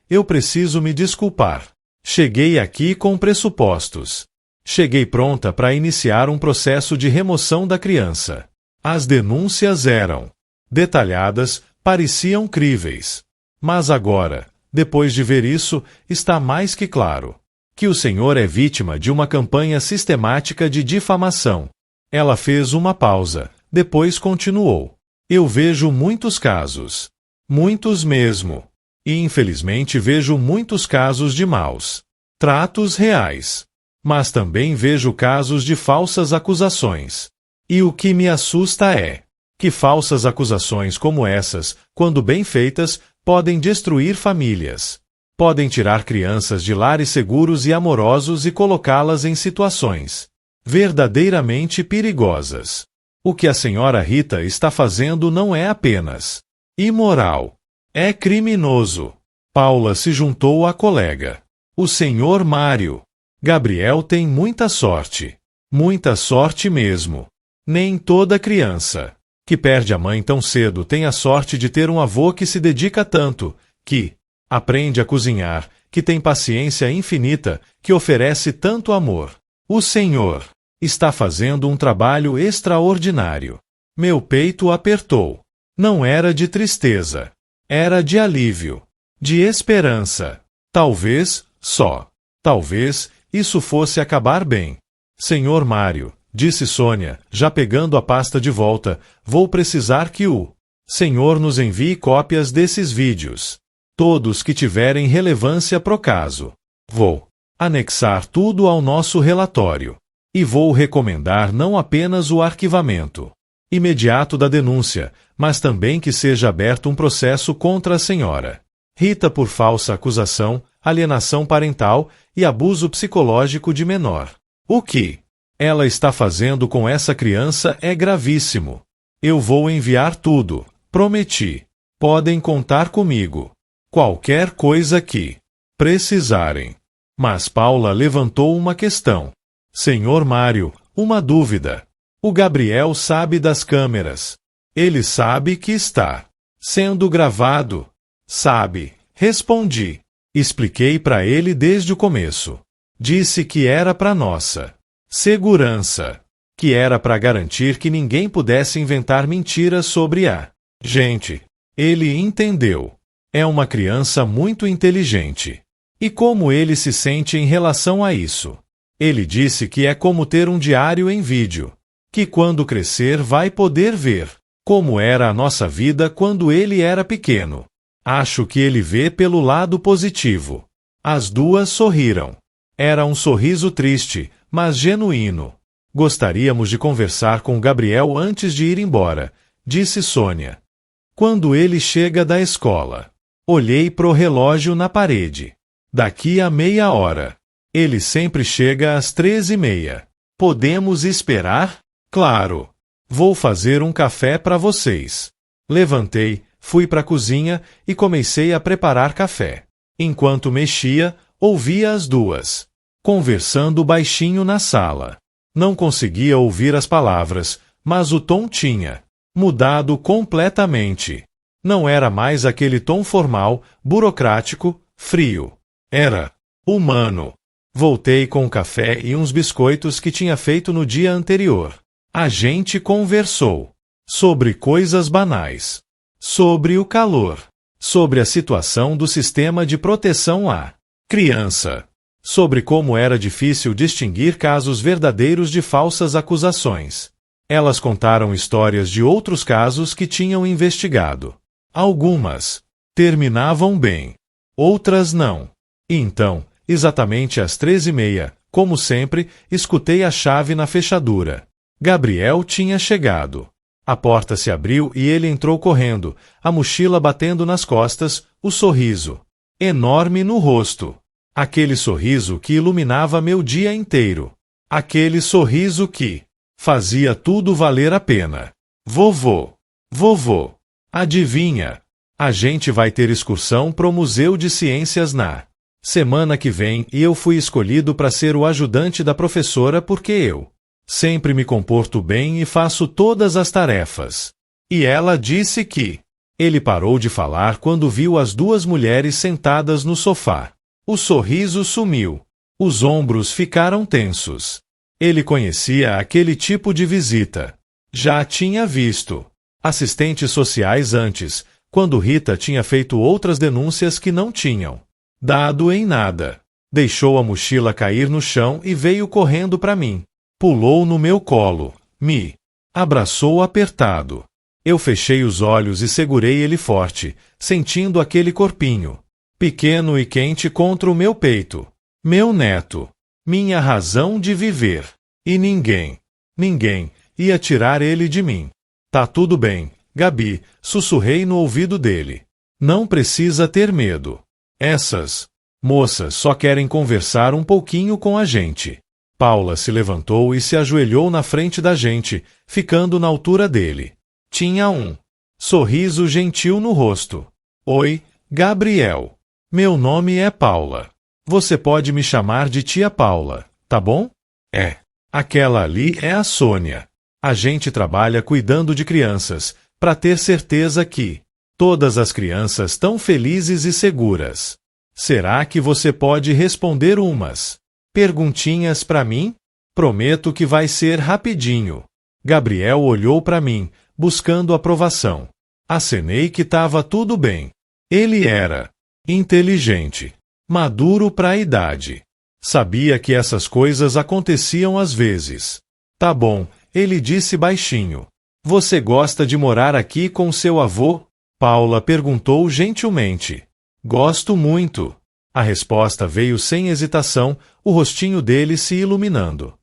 eu preciso me desculpar. Cheguei aqui com pressupostos. Cheguei pronta para iniciar um processo de remoção da criança. As denúncias eram detalhadas, pareciam críveis. Mas agora, depois de ver isso, está mais que claro que o senhor é vítima de uma campanha sistemática de difamação. Ela fez uma pausa, depois continuou. Eu vejo muitos casos. Muitos mesmo. E infelizmente vejo muitos casos de maus tratos reais. Mas também vejo casos de falsas acusações. E o que me assusta é que falsas acusações como essas, quando bem feitas, podem destruir famílias. Podem tirar crianças de lares seguros e amorosos e colocá-las em situações verdadeiramente perigosas. O que a senhora Rita está fazendo não é apenas imoral. É criminoso. Paula se juntou à colega. O senhor Mário. Gabriel tem muita sorte. Muita sorte mesmo. Nem toda criança que perde a mãe tão cedo tem a sorte de ter um avô que se dedica tanto, que aprende a cozinhar, que tem paciência infinita, que oferece tanto amor. O senhor está fazendo um trabalho extraordinário. Meu peito apertou. Não era de tristeza. Era de alívio. De esperança. Talvez, só talvez, isso fosse acabar bem. Senhor Mário, disse Sônia, já pegando a pasta de volta, vou precisar que o senhor nos envie cópias desses vídeos. Todos que tiverem relevância pro caso. Vou anexar tudo ao nosso relatório. E vou recomendar não apenas o arquivamento imediato da denúncia, mas também que seja aberto um processo contra a senhora Rita por falsa acusação, alienação parental e abuso psicológico de menor. O que ela está fazendo com essa criança é gravíssimo. Eu vou enviar tudo, prometi. Podem contar comigo. Qualquer coisa que precisarem. Mas Paula levantou uma questão. Senhor Mário, uma dúvida. O Gabriel sabe das câmeras. Ele sabe que está sendo gravado. Sabe, respondi. Expliquei para ele desde o começo. Disse que era para nossa segurança. Que era para garantir que ninguém pudesse inventar mentiras sobre a gente. Ele entendeu. É uma criança muito inteligente. E como ele se sente em relação a isso? Ele disse que é como ter um diário em vídeo. Que quando crescer vai poder ver como era a nossa vida quando ele era pequeno. Acho que ele vê pelo lado positivo. As duas sorriram. Era um sorriso triste, mas genuíno. Gostaríamos de conversar com Gabriel antes de ir embora, disse Sônia. Quando ele chega da escola. Olhei pro relógio na parede. Daqui a meia hora. Ele sempre chega às 13h30. Podemos esperar? Claro. Vou fazer um café para vocês. Levantei, fui para a cozinha e comecei a preparar café. Enquanto mexia, ouvia as duas conversando baixinho na sala. Não conseguia ouvir as palavras, mas o tom tinha mudado completamente. Não era mais aquele tom formal, burocrático, frio. Era humano. Voltei com um café e uns biscoitos que tinha feito no dia anterior. A gente conversou sobre coisas banais, sobre o calor, sobre a situação do sistema de proteção à criança, sobre como era difícil distinguir casos verdadeiros de falsas acusações. Elas contaram histórias de outros casos que tinham investigado. Algumas terminavam bem, outras não. Então, exatamente às 13h30, como sempre, escutei a chave na fechadura. Gabriel tinha chegado. A porta se abriu e ele entrou correndo, a mochila batendo nas costas, o sorriso enorme no rosto. Aquele sorriso que iluminava meu dia inteiro. Aquele sorriso que fazia tudo valer a pena. Vovô, vovô, adivinha? A gente vai ter excursão pro Museu de Ciências na semana que vem e eu fui escolhido para ser o ajudante da professora porque eu sempre me comporto bem e faço todas as tarefas. E ela disse que... Ele parou de falar quando viu as duas mulheres sentadas no sofá. O sorriso sumiu. Os ombros ficaram tensos. Ele conhecia aquele tipo de visita. Já tinha visto assistentes sociais antes, quando Rita tinha feito outras denúncias que não tinham dado em nada. Deixou a mochila cair no chão e veio correndo para mim. Pulou no meu colo, me abraçou apertado. Eu fechei os olhos e segurei ele forte, sentindo aquele corpinho pequeno e quente contra o meu peito. Meu neto, minha razão de viver. E ninguém ia tirar ele de mim. Tá tudo bem, Gabi, sussurrei no ouvido dele. Não precisa ter medo. Essas moças só querem conversar um pouquinho com a gente. Paula se levantou e se ajoelhou na frente da gente, ficando na altura dele. Tinha um sorriso gentil no rosto. Oi, Gabriel. Meu nome é Paula. Você pode me chamar de tia Paula, tá bom? É. Aquela ali é a Sônia. A gente trabalha cuidando de crianças, para ter certeza que todas as crianças estão felizes e seguras. Será que você pode responder umas perguntinhas para mim? Prometo que vai ser rapidinho. Gabriel olhou para mim, buscando aprovação. Acenei que estava tudo bem. Ele era inteligente, maduro para a idade. Sabia que essas coisas aconteciam às vezes. Tá bom, ele disse baixinho. Você gosta de morar aqui com seu avô? Paula perguntou gentilmente. Gosto muito. A resposta veio sem hesitação, o rostinho dele se iluminando.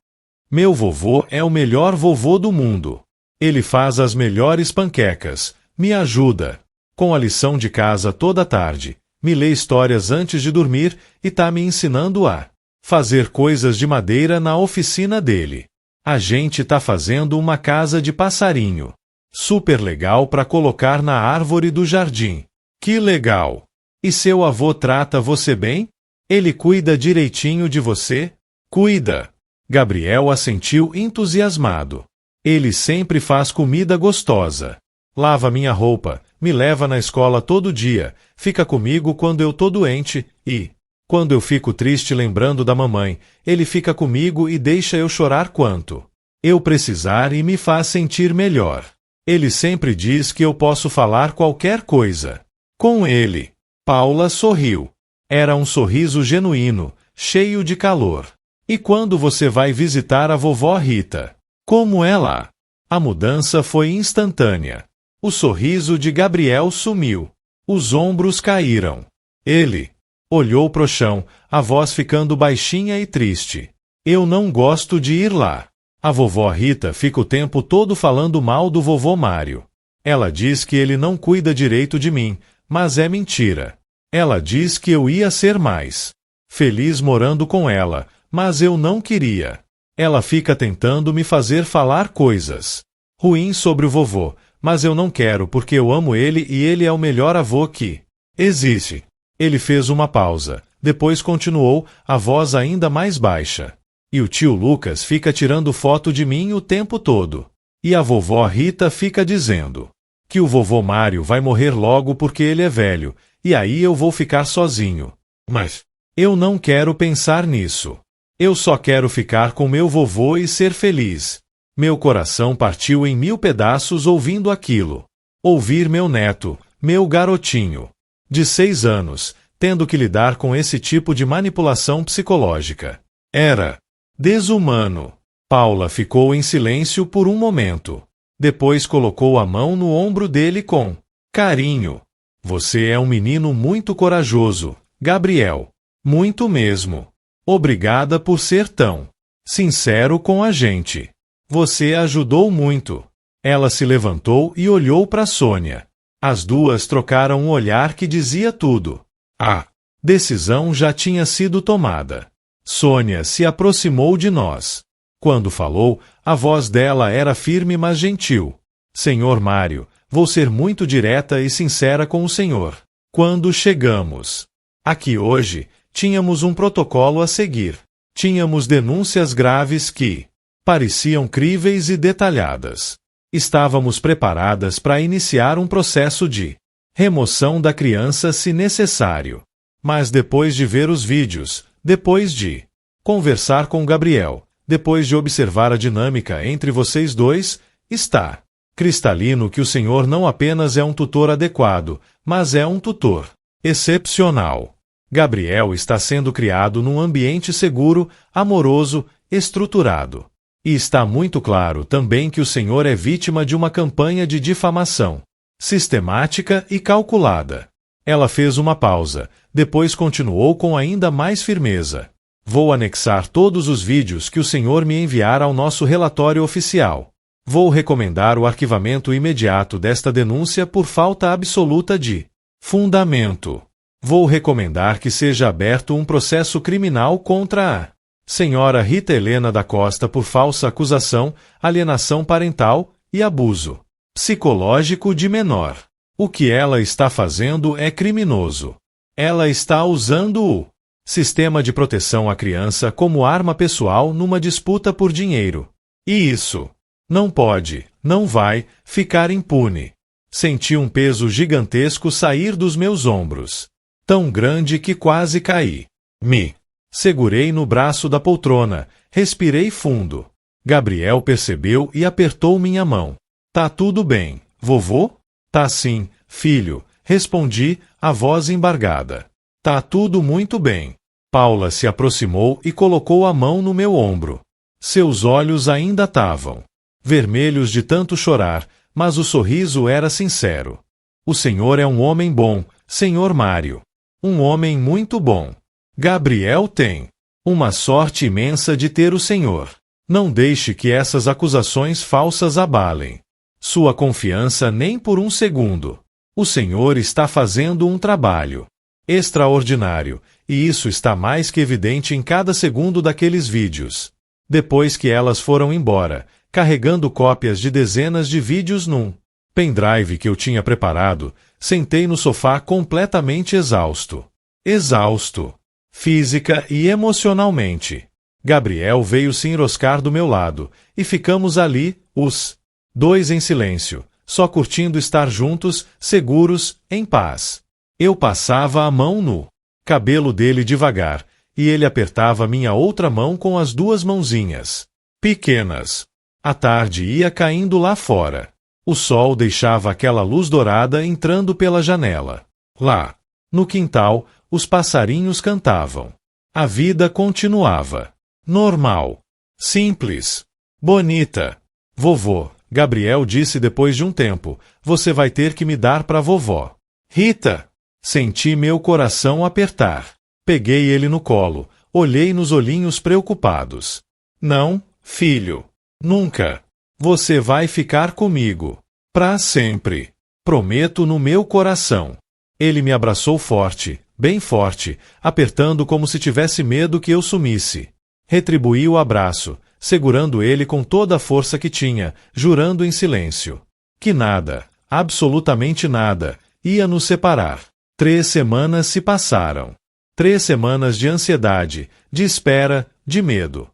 Meu vovô é o melhor vovô do mundo. Ele faz as melhores panquecas, me ajuda com a lição de casa toda tarde, me lê histórias antes de dormir e tá me ensinando a fazer coisas de madeira na oficina dele. A gente tá fazendo uma casa de passarinho. Super legal para colocar na árvore do jardim. Que legal! E seu avô trata você bem? Ele cuida direitinho de você? Cuida! Gabriel assentiu entusiasmado. Ele sempre faz comida gostosa. Lava minha roupa, me leva na escola todo dia, fica comigo quando eu tô doente e, quando eu fico triste lembrando da mamãe, ele fica comigo e deixa eu chorar quanto eu precisar e me faz sentir melhor. Ele sempre diz que eu posso falar qualquer coisa com ele. Paula sorriu. Era um sorriso genuíno, cheio de calor. E quando você vai visitar a vovó Rita? Como é lá? A mudança foi instantânea. O sorriso de Gabriel sumiu. Os ombros caíram. Ele olhou pro chão, a voz ficando baixinha e triste. Eu não gosto de ir lá. A vovó Rita fica o tempo todo falando mal do vovô Mário. Ela diz que ele não cuida direito de mim, mas é mentira. Ela diz que eu ia ser mais feliz morando com ela, mas eu não queria. Ela fica tentando me fazer falar coisas ruins sobre o vovô, mas eu não quero porque eu amo ele e ele é o melhor avô que existe. Ele fez uma pausa, Depois continuou, a voz ainda mais baixa. E o tio Lucas fica tirando foto de mim o tempo todo. E a vovó Rita fica dizendo que o vovô Mário vai morrer logo porque ele é velho, e aí eu vou ficar sozinho. Mas eu não quero pensar nisso. Eu só quero ficar com meu vovô e ser feliz. Meu coração partiu em 1000 pedaços ouvindo aquilo. Ouvir meu neto, meu garotinho, de 6 anos, tendo que lidar com esse tipo de manipulação psicológica. Era desumano. Paula ficou em silêncio por um momento. Depois colocou a mão no ombro dele com carinho. Você é um menino muito corajoso, Gabriel. Muito mesmo. Obrigada por ser tão sincero com a gente. Você ajudou muito. Ela se levantou e olhou para Sônia. As duas trocaram um olhar que dizia tudo. A decisão já tinha sido tomada. Sônia se aproximou de nós. Quando falou, a voz dela era firme mas gentil. Senhor Mário, vou ser muito direta e sincera com o senhor. Quando chegamos aqui hoje, tínhamos um protocolo a seguir. Tínhamos denúncias graves que pareciam críveis e detalhadas. Estávamos preparadas para iniciar um processo de remoção da criança se necessário. Mas depois de ver os vídeos, depois de conversar com Gabriel, depois de observar a dinâmica entre vocês dois, está cristalino que o senhor não apenas é um tutor adequado, mas é um tutor excepcional. Gabriel está sendo criado num ambiente seguro, amoroso, estruturado. E está muito claro também que o senhor é vítima de uma campanha de difamação, sistemática e calculada. Ela fez uma pausa, depois continuou com ainda mais firmeza. Vou anexar todos os vídeos que o senhor me enviar ao nosso relatório oficial. Vou recomendar o arquivamento imediato desta denúncia por falta absoluta de fundamento. Vou recomendar que seja aberto um processo criminal contra a senhora Rita Helena da Costa por falsa acusação, alienação parental e abuso psicológico de menor. O que ela está fazendo é criminoso. Ela está usando o sistema de proteção à criança como arma pessoal numa disputa por dinheiro. E isso não pode, não vai, ficar impune. Senti um peso gigantesco sair dos meus ombros. Tão grande que quase caí. Me segurei no braço da poltrona, respirei fundo. Gabriel percebeu e apertou minha mão. Tá tudo bem, vovô? Tá sim, filho, respondi, a voz embargada. Tá tudo muito bem. Paula se aproximou e colocou a mão no meu ombro. Seus olhos ainda estavam vermelhos de tanto chorar, mas o sorriso era sincero. O senhor é um homem bom, senhor Mário. Um homem muito bom. Gabriel tem uma sorte imensa de ter o senhor. Não deixe que essas acusações falsas abalem sua confiança nem por um segundo. O senhor está fazendo um trabalho extraordinário, e isso está mais que evidente em cada segundo daqueles vídeos. Depois que elas foram embora, carregando cópias de dezenas de vídeos num pendrive que eu tinha preparado, sentei no sofá completamente exausto. Exausto. Física e emocionalmente. Gabriel veio se enroscar do meu lado, e ficamos ali, os dois em silêncio, só curtindo estar juntos, seguros, em paz. Eu passava a mão no cabelo dele devagar, e ele apertava minha outra mão com as duas mãozinhas pequenas. A tarde ia caindo lá fora. O sol deixava aquela luz dourada entrando pela janela. Lá, no quintal, os passarinhos cantavam. A vida continuava. Normal. Simples. Bonita. Vovô, Gabriel disse depois de um tempo, você vai ter que me dar para vovó. Rita! Senti meu coração apertar. Peguei ele no colo, olhei nos olhinhos preocupados. Não, filho. Nunca. Você vai ficar comigo. Pra sempre. Prometo no meu coração. Ele me abraçou forte, bem forte, apertando como se tivesse medo que eu sumisse. Retribuí o abraço, segurando ele com toda a força que tinha, jurando em silêncio que nada, absolutamente nada, ia nos separar. 3 semanas se passaram. 3 semanas de ansiedade, de espera, de medo.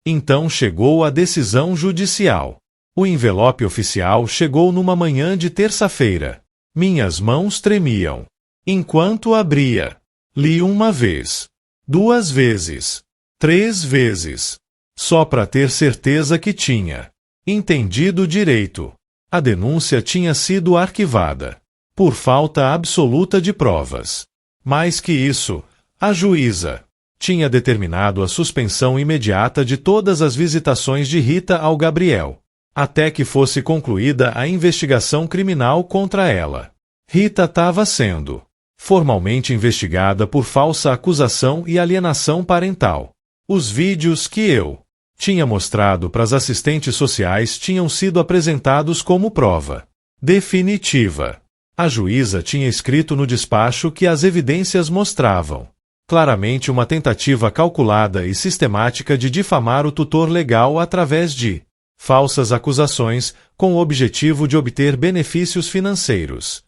Então chegou a decisão judicial. O envelope oficial chegou numa manhã de terça-feira. Minhas mãos tremiam. Enquanto abria, li uma vez, 2 vezes, 3 vezes, só para ter certeza que tinha entendido direito. A denúncia tinha sido arquivada, por falta absoluta de provas. Mais que isso, a juíza tinha determinado a suspensão imediata de todas as visitações de Rita ao Gabriel, até que fosse concluída a investigação criminal contra ela. Rita estava sendo formalmente investigada por falsa acusação e alienação parental. Os vídeos que eu tinha mostrado para as assistentes sociais tinham sido apresentados como prova definitiva. A juíza tinha escrito no despacho que as evidências mostravam claramente uma tentativa calculada e sistemática de difamar o tutor legal através de falsas acusações, com o objetivo de obter benefícios financeiros.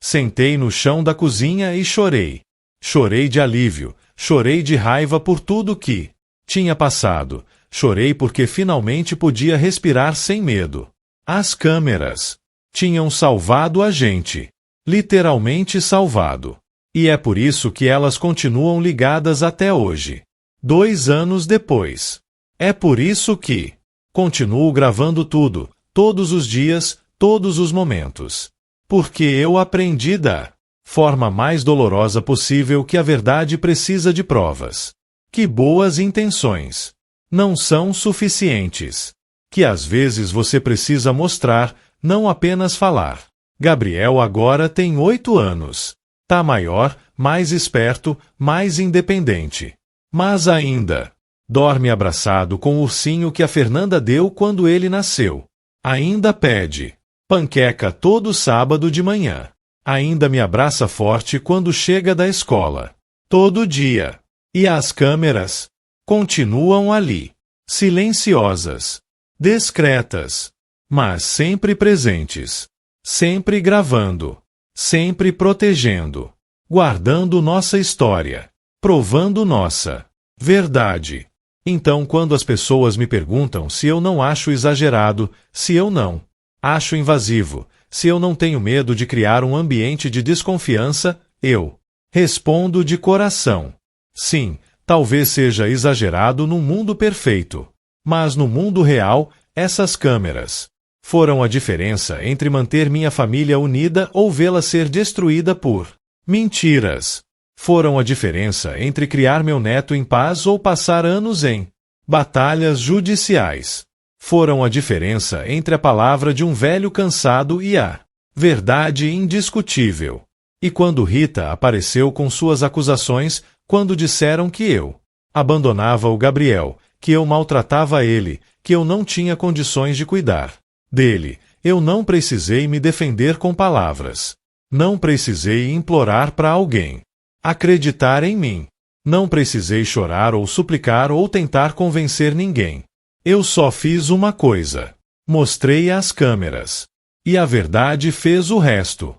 Sentei no chão da cozinha e chorei. Chorei de alívio, chorei de raiva por tudo que tinha passado, chorei porque finalmente podia respirar sem medo. As câmeras tinham salvado a gente, literalmente salvado. E é por isso que elas continuam ligadas até hoje, 2 anos depois. É por isso que continuo gravando tudo, todos os dias, todos os momentos. Porque eu aprendi da forma mais dolorosa possível que a verdade precisa de provas. Que boas intenções não são suficientes. Que às vezes você precisa mostrar, não apenas falar. Gabriel agora tem 8 anos. Tá maior, mais esperto, mais independente. Mas ainda dorme abraçado com o ursinho que a Fernanda deu quando ele nasceu. Ainda pede panqueca todo sábado de manhã. Ainda me abraça forte quando chega da escola. Todo dia. E as câmeras continuam ali, silenciosas, discretas, mas sempre presentes, sempre gravando, sempre protegendo, guardando nossa história, provando nossa verdade. Então, quando as pessoas me perguntam se eu não acho exagerado, se eu não acho invasivo, se eu não tenho medo de criar um ambiente de desconfiança, eu respondo de coração: sim, talvez seja exagerado num mundo perfeito. Mas no mundo real, essas câmeras foram a diferença entre manter minha família unida ou vê-la ser destruída por mentiras. Foram a diferença entre criar meu neto em paz ou passar anos em batalhas judiciais. Foram a diferença entre a palavra de um velho cansado e a verdade indiscutível. E quando Rita apareceu com suas acusações, quando disseram que eu abandonava o Gabriel, que eu maltratava ele, que eu não tinha condições de cuidar dele, eu não precisei me defender com palavras. Não precisei implorar para alguém acreditar em mim. Não precisei chorar ou suplicar ou tentar convencer ninguém. Eu só fiz uma coisa. Mostrei às câmeras. E a verdade fez o resto.